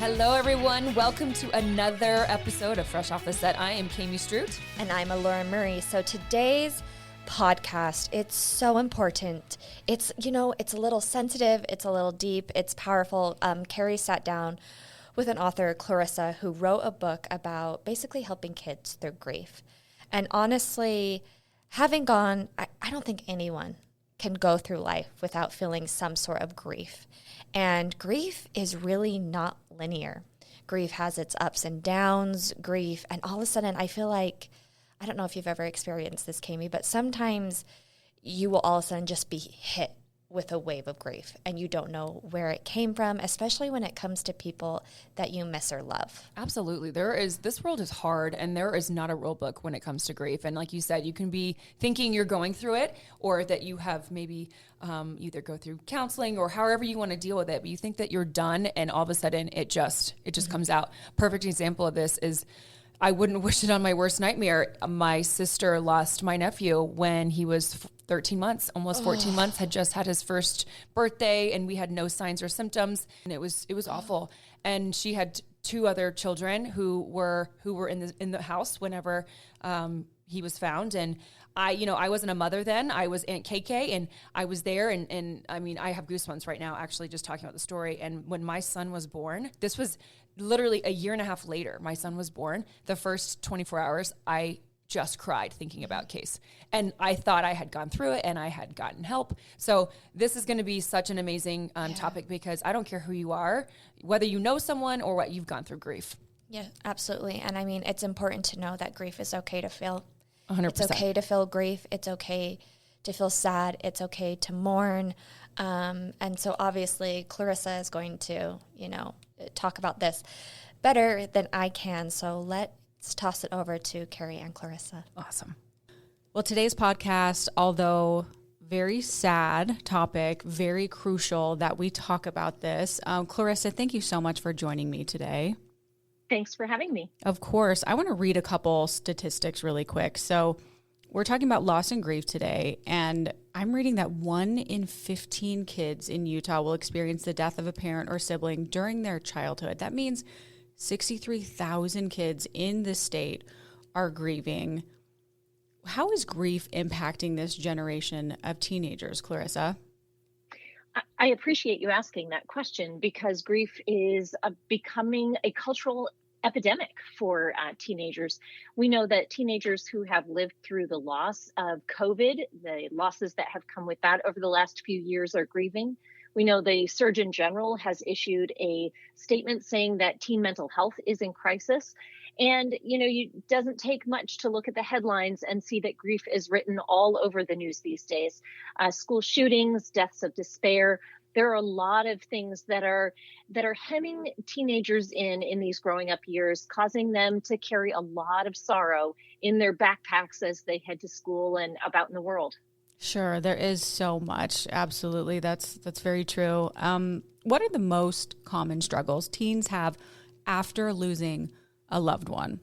Hello, everyone. Welcome to another episode of Fresh Off the Set. I am Kami Stroot. And I'm Laura Murray. So today's podcast, it's so important. It's a little sensitive, it's a little deep, it's powerful. Carrie sat down with an author, Clarissa, who wrote a book about basically helping kids through grief. And honestly, having gone, I don't think anyone can go through life without feeling some sort of grief. And grief is really not linear. Grief has its ups and downs, and all of a sudden I feel like, I don't know if you've ever experienced this, Kami, but sometimes you will all of a sudden just be hit with a wave of grief and you don't know where it came from, especially when it comes to people that you miss or love. Absolutely. This world is hard and there is not a rule book when it comes to grief. And like you said, you can be thinking you're going through it or that you have maybe either go through counseling or however you want to deal with it, but you think that you're done and all of a sudden it just comes out. Perfect example of this is I wouldn't wish it on my worst nightmare. My sister lost my nephew when he was 13 months, almost 14 months, had just had his first birthday and we had no signs or symptoms. And it was awful. And she had two other children who were in the house whenever he was found. And I wasn't a mother then. I was Aunt KK and I was there. And I mean, I have goosebumps right now, actually, just talking about the story. And when my son was born, this was literally a year and a half later, my son was born. The first 24 hours, I just cried thinking about Case. And I thought I had gone through it and I had gotten help. So this is going to be such an amazing topic because I don't care who you are, whether you know someone or what you've gone through grief. Yeah, absolutely. And I mean, it's important to know that grief is okay to feel. 100%. It's okay to feel grief. It's okay to feel sad. It's okay to mourn. And so obviously Clarissa is going to, talk about this better than I can. So let's toss it over to Carrie and Clarissa. Awesome. Well, today's podcast, although very sad topic, very crucial that we talk about this. Clarissa, thank you so much for joining me today. Thanks for having me. Of course. I want to read a couple statistics really quick. So we're talking about loss and grief today, and I'm reading that 1 in 15 kids in Utah will experience the death of a parent or sibling during their childhood. That means 63,000 kids in the state are grieving. How is grief impacting this generation of teenagers, Clarissa? I appreciate you asking that question because grief is becoming a cultural epidemic for teenagers. We know that teenagers who have lived through the loss of COVID, the losses that have come with that over the last few years, are grieving. We know the Surgeon General has issued a statement saying that teen mental health is in crisis. And, it doesn't take much to look at the headlines and see that grief is written all over the news these days. School shootings, deaths of despair. There are a lot of things that are hemming teenagers in these growing up years, causing them to carry a lot of sorrow in their backpacks as they head to school and about in the world. Sure, there is so much. Absolutely. That's very true. What are the most common struggles teens have after losing a loved one?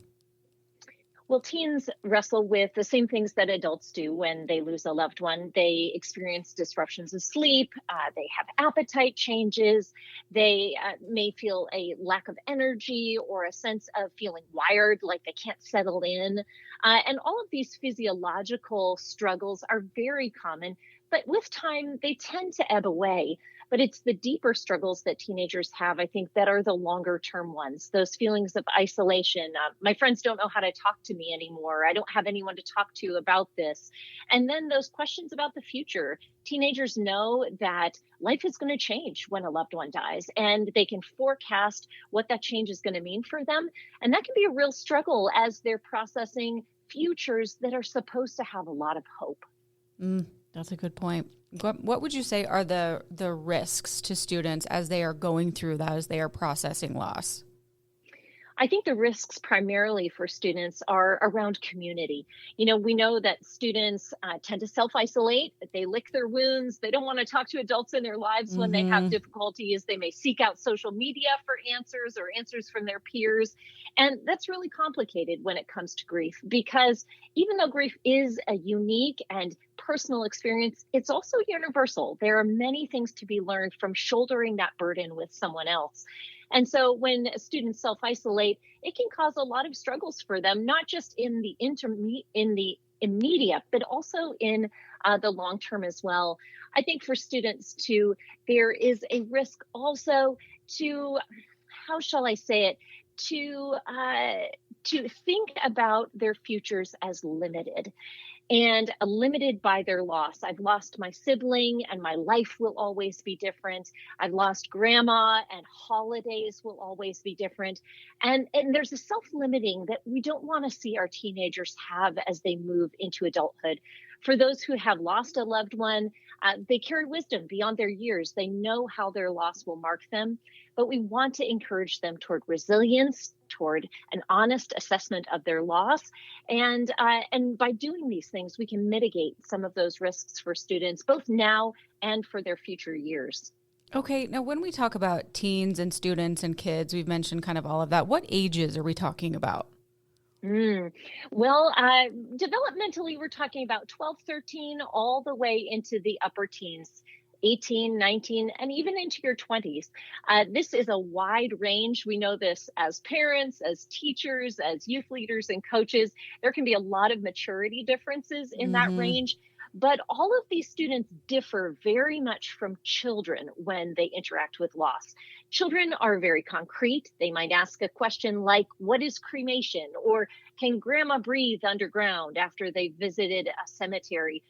Well, teens wrestle with the same things that adults do when they lose a loved one. They experience disruptions of sleep. They have appetite changes. They may feel a lack of energy or a sense of feeling wired, like they can't settle in. And all of these physiological struggles are very common, but with time, they tend to ebb away. But it's the deeper struggles that teenagers have, I think, that are the longer term ones. Those feelings of isolation. My friends don't know how to talk to me anymore. I don't have anyone to talk to about this. And then those questions about the future. Teenagers know that life is going to change when a loved one dies, and they can forecast what that change is going to mean for them. And that can be a real struggle as they're processing futures that are supposed to have a lot of hope. That's a good point. What would you say are the risks to students as they are going through that, as they are processing loss? I think the risks primarily for students are around community. We know that students tend to self-isolate, that they lick their wounds. They don't want to talk to adults in their lives when they have difficulties. They may seek out social media for answers or answers from their peers. And that's really complicated when it comes to grief, because even though grief is a unique and personal experience, it's also universal. There are many things to be learned from shouldering that burden with someone else. And so when students self-isolate, it can cause a lot of struggles for them, not just in the immediate, but also in the long term as well. I think for students too, there is a risk also to, how shall I say it, to think about their futures as limited and limited by their loss. I've lost my sibling and my life will always be different. I've lost grandma and holidays will always be different. And there's a self-limiting that we don't want to see our teenagers have as they move into adulthood. For those who have lost a loved one, they carry wisdom beyond their years. They know how their loss will mark them, but we want to encourage them toward resilience, toward an honest assessment of their loss. And by doing these things, we can mitigate some of those risks for students, both now and for their future years. Okay, now when we talk about teens and students and kids, we've mentioned kind of all of that. What ages are we talking about? Well, developmentally, we're talking about 12, 13, all the way into the upper teens. 18, 19, and even into your 20s. This is a wide range. We know this as parents, as teachers, as youth leaders and coaches. There can be a lot of maturity differences in that range. But all of these students differ very much from children when they interact with loss. Children are very concrete. They might ask a question like, what is cremation? Or can grandma breathe underground after they visited a cemetery?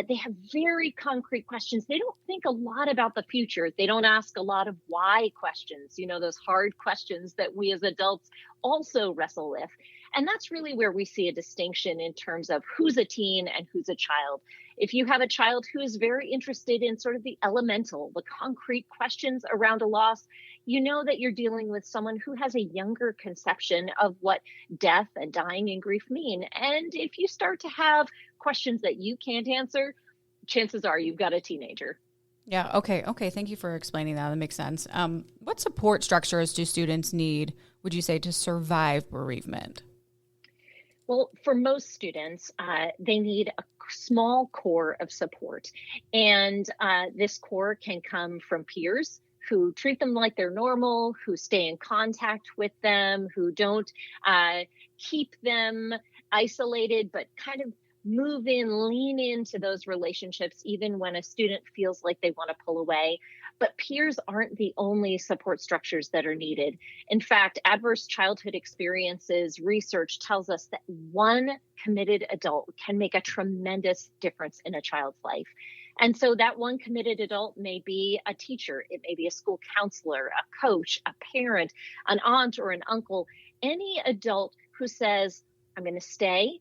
They have very concrete questions. They don't think a lot about the future. They don't ask a lot of why questions, those hard questions that we as adults also wrestle with. And that's really where we see a distinction in terms of who's a teen and who's a child. If you have a child who is very interested in sort of the elemental, the concrete questions around a loss, you know that you're dealing with someone who has a younger conception of what death and dying and grief mean. And if you start to have questions that you can't answer, chances are you've got a teenager. Yeah. Okay. Thank you for explaining that. That makes sense. What support structures do students need, would you say, to survive bereavement? Well, for most students, they need a small core of support. And this core can come from peers who treat them like they're normal, who stay in contact with them, who don't keep them isolated, but kind of move in, lean into those relationships, even when a student feels like they want to pull away. But peers aren't the only support structures that are needed. In fact, adverse childhood experiences research tells us that one committed adult can make a tremendous difference in a child's life. And so that one committed adult may be a teacher, it may be a school counselor, a coach, a parent, an aunt or an uncle, any adult who says, I'm going to stay,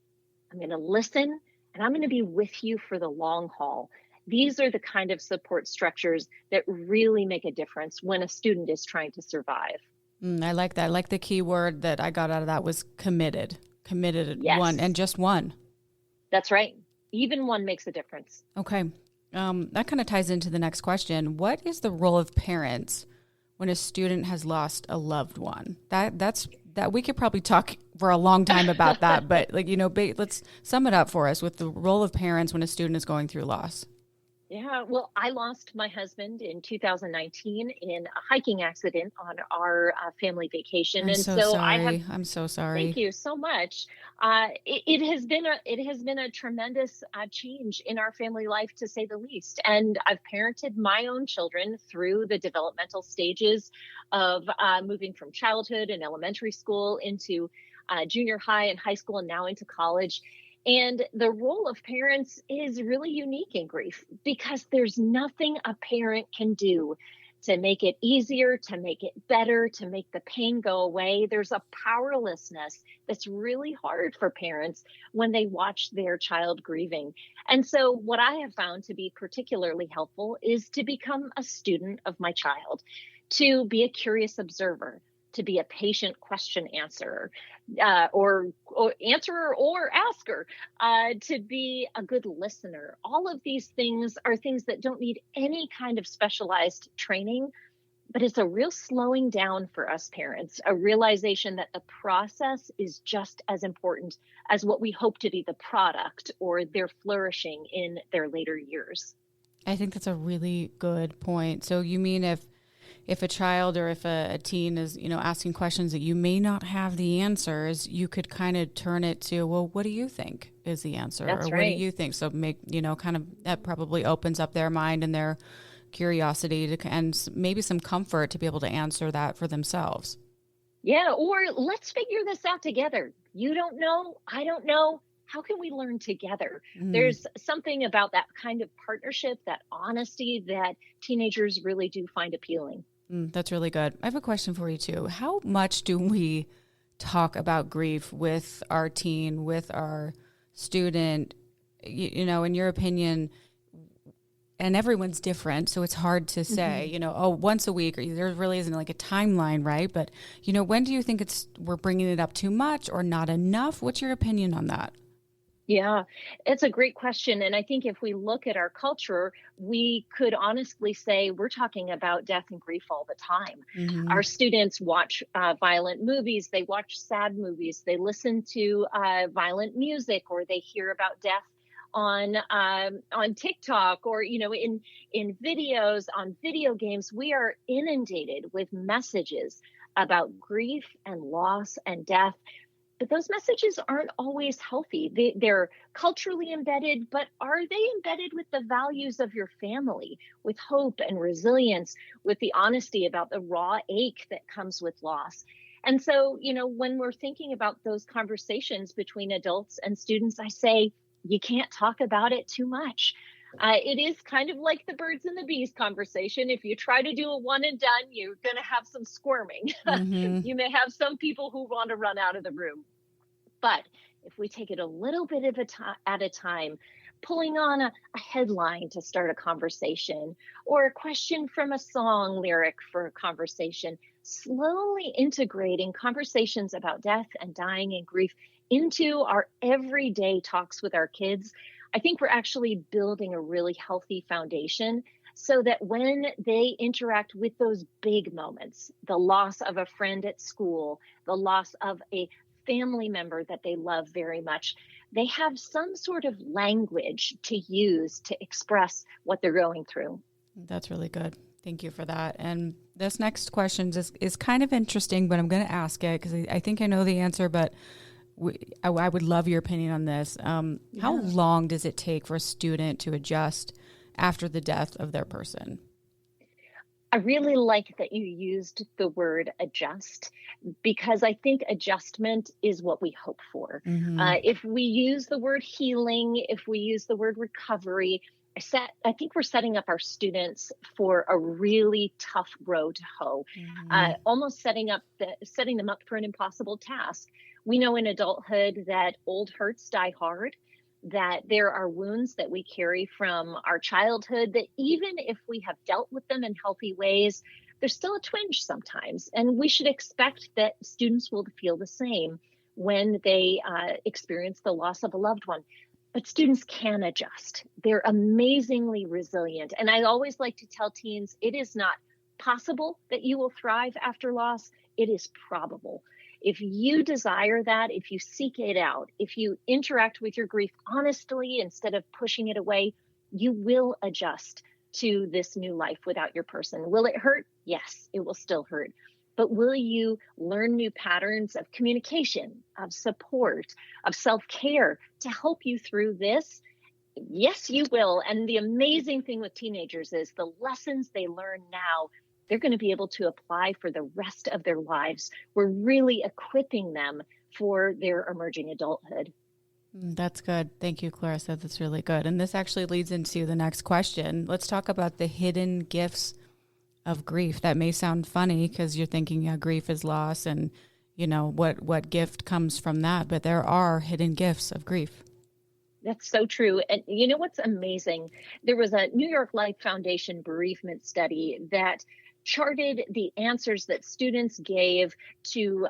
I'm going to listen, and I'm going to be with you for the long haul. These are the kind of support structures that really make a difference when a student is trying to survive. I like that. I like the key word that I got out of that was committed. Committed, yes. One, and just one. That's right. Even one makes a difference. Okay. That kind of ties into the next question. What is the role of parents when a student has lost a loved one? That's we could probably talk for a long time about that, but let's sum it up for us with the role of parents when a student is going through loss. Yeah, well, I lost my husband in 2019 in a hiking accident on our family vacation. I'm so sorry. I'm so sorry. Thank you so much. It has been a tremendous change in our family life, to say the least. And I've parented my own children through the developmental stages of moving from childhood and elementary school into junior high and high school and now into college. And the role of parents is really unique in grief because there's nothing a parent can do to make it easier, to make it better, to make the pain go away. There's a powerlessness that's really hard for parents when they watch their child grieving. And so what I have found to be particularly helpful is to become a student of my child, to be a curious observer, to be a patient question answerer, or answerer or asker, to be a good listener. All of these things are things that don't need any kind of specialized training, but it's a real slowing down for us parents, a realization that the process is just as important as what we hope to be the product or their flourishing in their later years. I think that's a really good point. So you mean if if a child or if a teen is, asking questions that you may not have the answers, you could kind of turn it to, well, what do you think is the answer? That's or right. What do you think? So make, kind of that probably opens up their mind and their curiosity and maybe some comfort to be able to answer that for themselves. Yeah, or let's figure this out together. You don't know, I don't know. How can we learn together? There's something about that kind of partnership, that honesty that teenagers really do find appealing. That's really good. I have a question for you too. How much do we talk about grief with our teen, with our student? In your opinion, and everyone's different, so it's hard to say, once a week, or there really isn't like a timeline, right? But, when do you think we're bringing it up too much or not enough? What's your opinion on that? Yeah, it's a great question. And I think if we look at our culture, we could honestly say we're talking about death and grief all the time. Our students watch violent movies, they watch sad movies, they listen to violent music, or they hear about death on TikTok, or in videos, on video games. We are inundated with messages about grief and loss and death. But those messages aren't always healthy. They're culturally embedded, but are they embedded with the values of your family, with hope and resilience, with the honesty about the raw ache that comes with loss? And so, when we're thinking about those conversations between adults and students, I say, you can't talk about it too much. It is kind of like the birds and the bees conversation. If you try to do a one and done, you're going to have some squirming. You may have some people who want to run out of the room. But if we take it a little bit at a time, pulling on a headline to start a conversation, or a question from a song lyric for a conversation, slowly integrating conversations about death and dying and grief into our everyday talks with our kids, I think we're actually building a really healthy foundation so that when they interact with those big moments, the loss of a friend at school, the loss of a family member that they love very much, they have some sort of language to use to express what they're going through. That's really good. Thank you for that. And this next question is kind of interesting, but I'm going to ask it because I think I know the answer, but I would love your opinion on this. How long does it take for a student to adjust after the death of their person? I really like that you used the word adjust, because I think adjustment is what we hope for. If we use the word healing, if we use the word recovery, I think we're setting up our students for a really tough road to hoe, almost setting them up for an impossible task. We know in adulthood that old hurts die hard, that there are wounds that we carry from our childhood that even if we have dealt with them in healthy ways, there's still a twinge sometimes. And we should expect that students will feel the same when they experience the loss of a loved one. But students can adjust. They're amazingly resilient. And I always like to tell teens, it is not possible that you will thrive after loss. It is probable. If you desire that, if you seek it out, if you interact with your grief honestly instead of pushing it away, you will adjust to this new life without your person. Will it hurt? Yes, it will still hurt. But will you learn new patterns of communication, of support, of self-care to help you through this? Yes, you will. And the amazing thing with teenagers is the lessons they learn now, they're going to be able to apply for the rest of their lives. We're really equipping them for their emerging adulthood. That's good. Thank you, Clarissa. That's really good. And this actually leads into the next question. Let's talk about the hidden gifts of grief. That may sound funny because you're thinking, grief is loss and, what gift comes from that. But there are hidden gifts of grief. That's so true. And you know what's amazing? There was a New York Life Foundation bereavement study that charted the answers that students gave to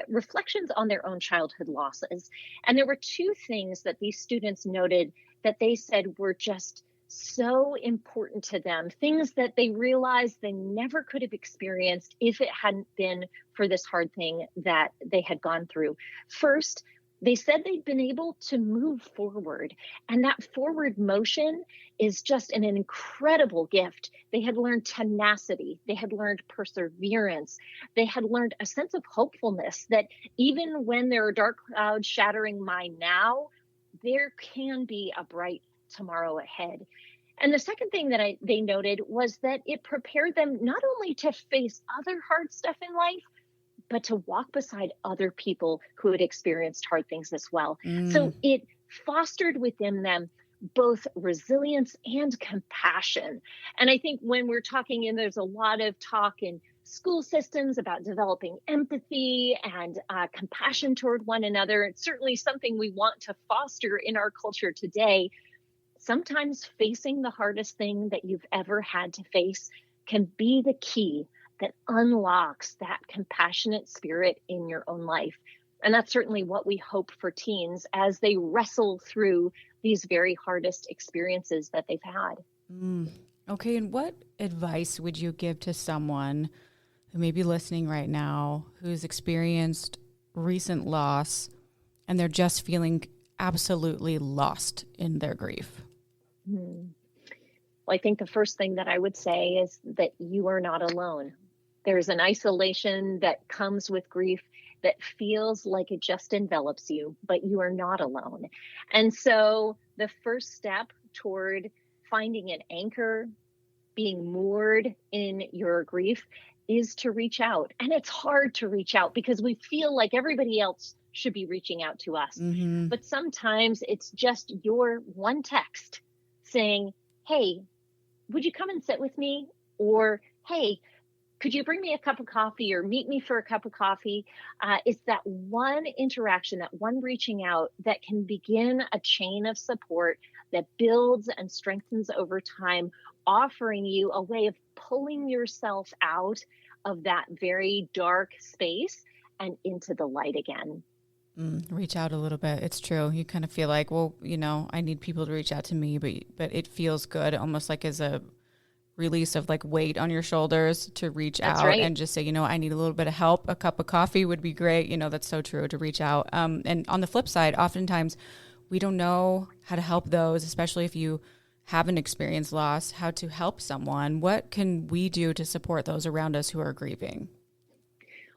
reflections on their own childhood losses. And there were two things that these students noted that they said were just so important to them, things that they realized they never could have experienced if it hadn't been for this hard thing that they had gone through. First, they said they'd been able to move forward. And that forward motion is just an incredible gift. They had learned tenacity. They had learned perseverance. They had learned a sense of hopefulness that even when there are dark clouds shattering my now, there can be a bright tomorrow ahead. And the second thing that they noted was that it prepared them not only to face other hard stuff in life, but to walk beside other people who had experienced hard things as well. So it fostered within them both resilience and compassion. And I think when we're talking, and there's a lot of talk in school systems about developing empathy and compassion toward one another, it's certainly something we want to foster in our culture today. Sometimes facing the hardest thing that you've ever had to face can be the key that unlocks that compassionate spirit in your own life. And that's certainly what we hope for teens as they wrestle through these very hardest experiences that they've had. Okay, and what advice would you give to someone who may be listening right now who's experienced recent loss and they're just feeling absolutely lost in their grief? Well, I think the first thing that I would say is that you are not alone. There's an isolation that comes with grief that feels like it just envelops you, but you are not alone. And so the first step toward finding an anchor, being moored in your grief, is to reach out. And it's hard to reach out because we feel like everybody else should be reaching out to us. But sometimes it's just your one text saying, hey, would you come and sit with me? Or, hey, could you bring me a cup of coffee or meet me for a cup of coffee? It's that one interaction, that one reaching out that can begin a chain of support that builds and strengthens over time, offering you a way of pulling yourself out of that very dark space and into the light again. Reach out a little bit. It's true. You kind of feel like, well, I need people to reach out to me, but it feels good, almost like as a release of like weight on your shoulders to reach out and just say, I need a little bit of help. A cup of coffee would be great. That's so true, to reach out. And on the flip side, oftentimes we don't know how to help those, especially if you haven't experienced loss, how to help someone. What can we do to support those around us who are grieving?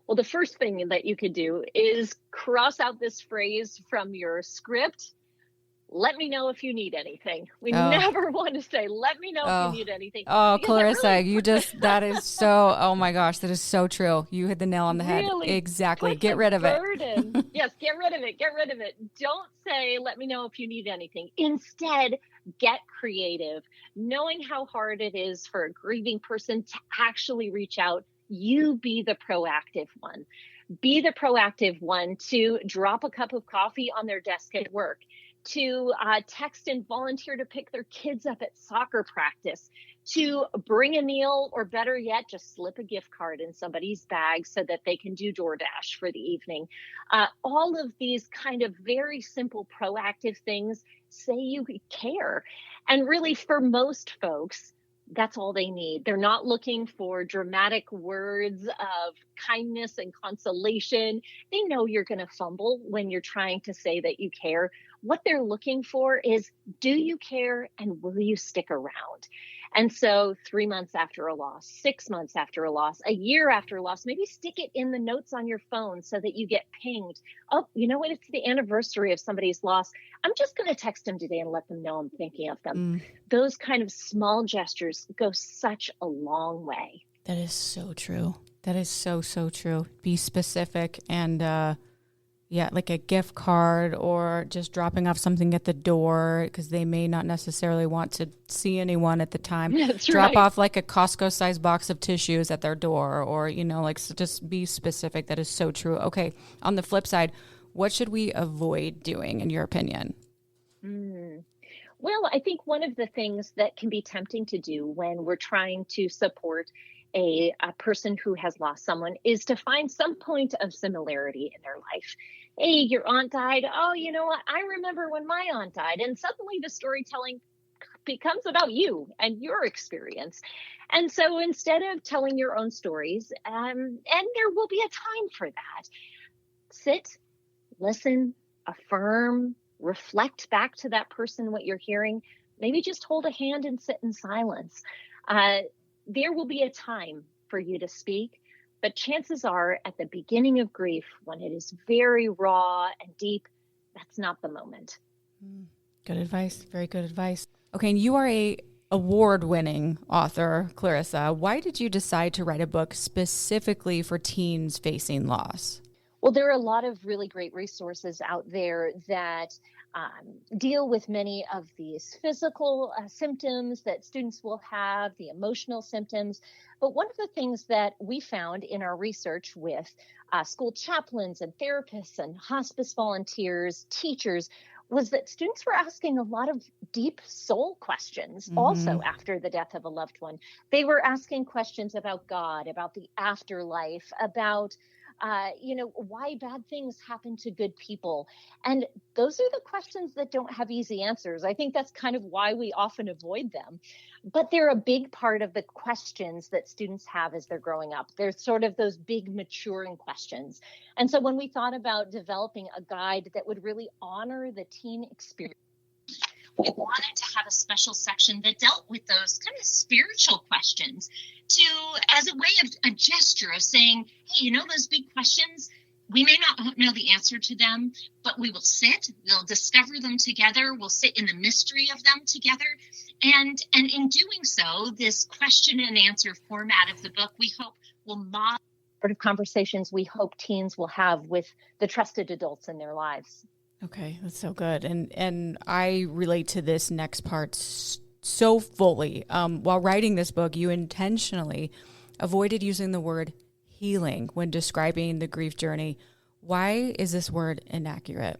Well, the first thing that you could do is cross out this phrase from your script. Let me know if you need anything. We never want to say, let me know if you need anything. Oh, Clarissa, that is so, oh my gosh, that is so true. You hit the nail on the head. Exactly. Get rid of it. Yes, get rid of it. Get rid of it. Don't say, let me know if you need anything. Instead, get creative. Knowing how hard it is for a grieving person to actually reach out, you be the proactive one. Be the proactive one to drop a cup of coffee on their desk at work, to text and volunteer to pick their kids up at soccer practice, to bring a meal, or better yet, just slip a gift card in somebody's bag so that they can do DoorDash for the evening. All of these kind of very simple proactive things say you care. And really, for most folks, that's all they need. They're not looking for dramatic words of kindness and consolation. They know you're going to fumble when you're trying to say that you care. What they're looking for is, do you care and will you stick around? And so 3 months after a loss, 6 months after a loss, a year after a loss, maybe stick it in the notes on your phone so that you get pinged. Oh, you know what? It's the anniversary of somebody's loss. I'm just going to text them today and let them know I'm thinking of them. Those kind of small gestures go such a long way. That is so true. That is so, so true. Be specific and, like a gift card or just dropping off something at the door because they may not necessarily want to see anyone at the time. Drop off like a Costco-sized box of tissues at their door or, so just be specific. That is so true. Okay, on the flip side, what should we avoid doing, in your opinion? Well, I think one of the things that can be tempting to do when we're trying to support a person who has lost someone is to find some point of similarity in their life. Hey, your aunt died. Oh, you know what? I remember when my aunt died. And suddenly the storytelling becomes about you and your experience. And so instead of telling your own stories, and there will be a time for that, sit, listen, affirm, reflect back to that person what you're hearing. Maybe just hold a hand and sit in silence. There will be a time for you to speak, but chances are at the beginning of grief, when it is very raw and deep, that's not the moment. Good advice. Very good advice. Okay, and you are a award-winning author, Clarissa. Why did you decide to write a book specifically for teens facing loss? Well, there are a lot of really great resources out there that deal with many of these physical symptoms that students will have, the emotional symptoms. But one of the things that we found in our research with school chaplains and therapists and hospice volunteers, teachers, was that students were asking a lot of deep soul questions also after the death of a loved one. They were asking questions about God, about the afterlife, about why bad things happen to good people. And those are the questions that don't have easy answers. I think that's kind of why we often avoid them. But they're a big part of the questions that students have as they're growing up. They're sort of those big maturing questions. And so when we thought about developing a guide that would really honor the teen experience, we wanted to have a special section that dealt with those kind of spiritual questions as a way of a gesture of saying, hey, those big questions, we may not know the answer to them, but we will we'll discover them together, we'll sit in the mystery of them together. And in doing so, this question and answer format of the book, we hope will model sort of conversations we hope teens will have with the trusted adults in their lives. Okay, that's so good. And I relate to this next part so fully. While writing this book, you intentionally avoided using the word healing when describing the grief journey. Why is this word inaccurate?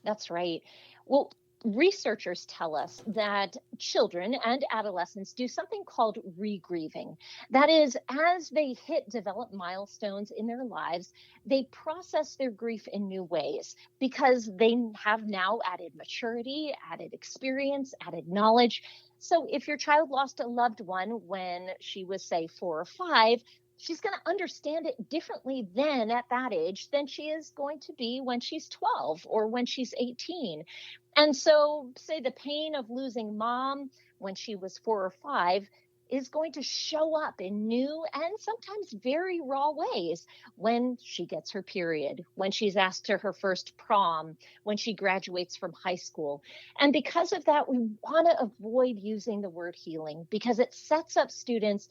That's right. Well, researchers tell us that children and adolescents do something called regrieving. That is, as they hit development milestones in their lives, they process their grief in new ways because they have now added maturity, added experience, added knowledge. So if your child lost a loved one when she was, say, 4 or 5, she's going to understand it differently then at that age than she is going to be when she's 12 or when she's 18. And so, say the pain of losing mom when she was 4 or 5 is going to show up in new and sometimes very raw ways when she gets her period, when she's asked to her first prom, when she graduates from high school. And because of that, we want to avoid using the word healing because it sets up students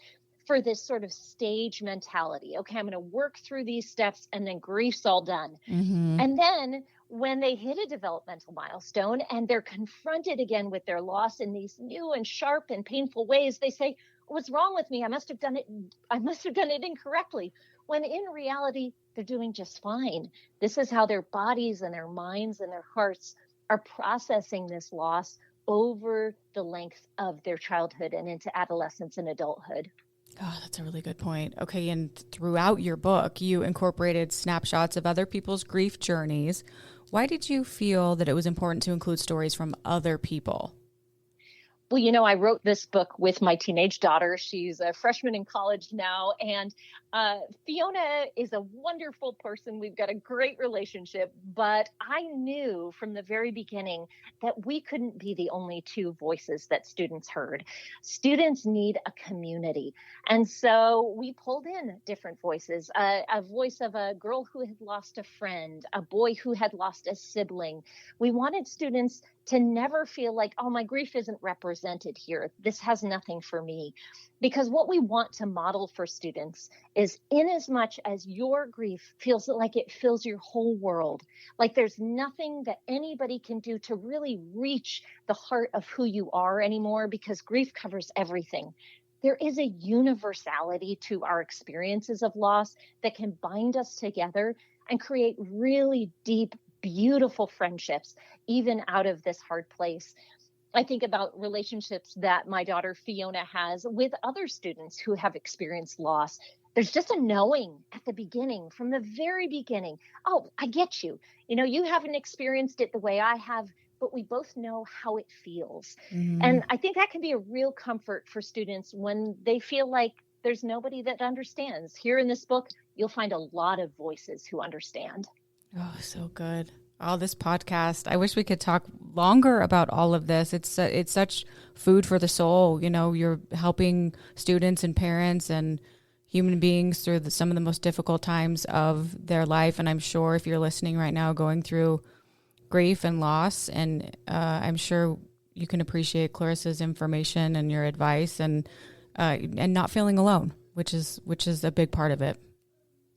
for this sort of stage mentality. Okay, I'm going to work through these steps and then grief's all done. And then when they hit a developmental milestone and they're confronted again with their loss in these new and sharp and painful ways, they say, what's wrong with me? I must have done it incorrectly. When in reality, they're doing just fine. This is how their bodies and their minds and their hearts are processing this loss over the length of their childhood and into adolescence and adulthood. Oh, that's a really good point. Okay, and throughout your book, you incorporated snapshots of other people's grief journeys. Why did you feel that it was important to include stories from other people? Well, I wrote this book with my teenage daughter. She's a freshman in college now. And Fiona is a wonderful person. We've got a great relationship. But I knew from the very beginning that we couldn't be the only two voices that students heard. Students need a community. And so we pulled in different voices, a voice of a girl who had lost a friend, a boy who had lost a sibling. We wanted students to never feel like, oh, my grief isn't represented here. This has nothing for me. Because what we want to model for students is in as much as your grief feels like it fills your whole world, like there's nothing that anybody can do to really reach the heart of who you are anymore, because grief covers everything. There is a universality to our experiences of loss that can bind us together and create really deep, beautiful friendships, even out of this hard place. I think about relationships that my daughter Fiona has with other students who have experienced loss. There's just a knowing at the beginning, from the very beginning. Oh, I get you. You haven't experienced it the way I have, but we both know how it feels. And I think that can be a real comfort for students when they feel like there's nobody that understands. Here in this book, you'll find a lot of voices who understand. Oh, so good. Oh, this podcast. I wish we could talk longer about all of this. It's such food for the soul. You know, you're helping students and parents and human beings through some of the most difficult times of their life. And I'm sure if you're listening right now going through grief and loss, and I'm sure you can appreciate Clarissa's information and your advice, and not feeling alone, which is a big part of it.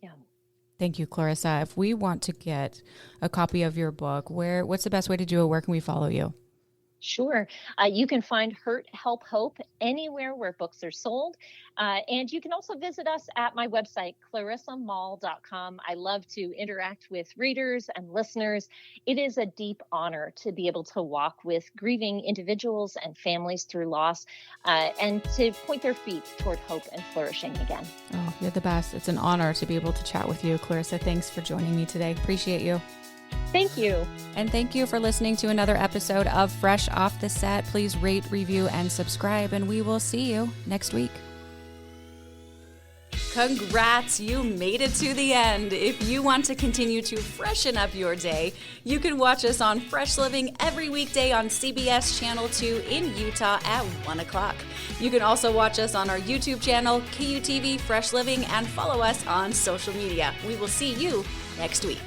Yeah. Thank you, Clarissa. If we want to get a copy of your book, what's the best way to do it? Where can we follow you? Sure. You can find Hurt, Help, Hope anywhere where books are sold. And you can also visit us at my website, clarissamall.com. I love to interact with readers and listeners. It is a deep honor to be able to walk with grieving individuals and families through loss, and to point their feet toward hope and flourishing again. Oh, you're the best. It's an honor to be able to chat with you. Clarissa, thanks for joining me today. Appreciate you. Thank you. And thank you for listening to another episode of Fresh Off the Set. Please rate, review, and subscribe, and we will see you next week. Congrats, you made it to the end. If you want to continue to freshen up your day, you can watch us on Fresh Living every weekday on CBS Channel 2 in Utah at 1 o'clock. You can also watch us on our YouTube channel, KUTV Fresh Living, and follow us on social media. We will see you next week.